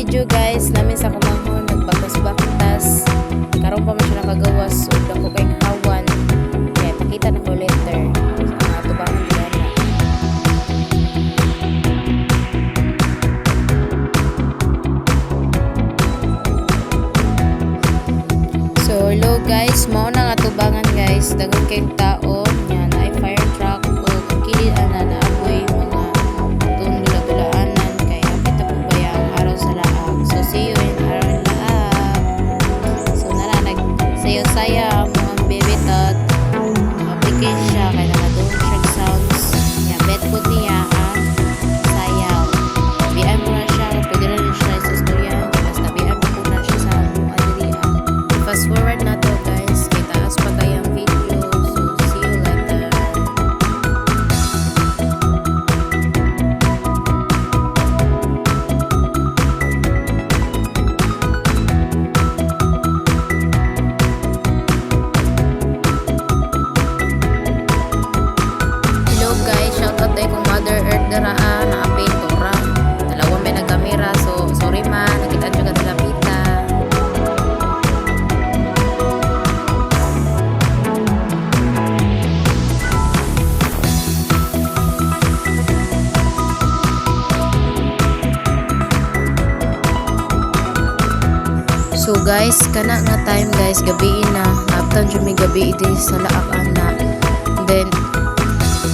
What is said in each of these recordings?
video guys namin sa kumahon nagbakas-bakas karon pa man siya nakagawas so dako kay hawan kaya pakita na ko later sa ato ba ang diana. So hello guys, mao na nga tubangan guys, daghang kay tao yan ay fire truck o kili ana na apoy mga dula-dulaanan kay hapit na po ba yung araw sa laag. So see you in araw sa laag. So nara nagsayo-saya mga bebetot application siya kaya nakadong siya sounds ya bet po niya ang sayaw bian mo na siya pwede na rin siya sa istorya basta bian mo po na siya sa adiriya. Fast forward na to guys kay taas pa kayang video. So see you later. Hello guys, shout out tayo kung Mother Earth daraan na apin tora. Dalawang may nagkamera so sorry man, nakita nyo ka talapita. So guys, kana nga time guys, gabi na. Naptan jud mi gabi iti sa laak ana. Then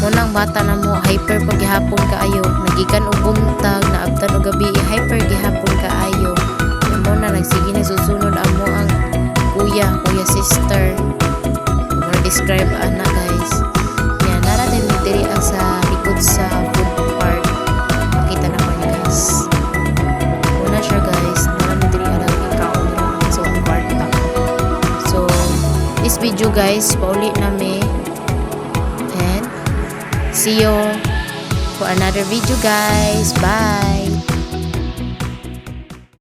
munang bata na mo hyper paghihapon kaayo. Nagikan og buntag na abtan og gabi hyper gihapon kaayo. Mo na nagsige na susunod amo ang kuya sister. Mo describe ana guys. Yan nara din mi diri sa likod sa food park. Makita na ko ni guys. Una siya guys, nara mi diri ana this video guys, pauli nami and see you for another video guys. Bye.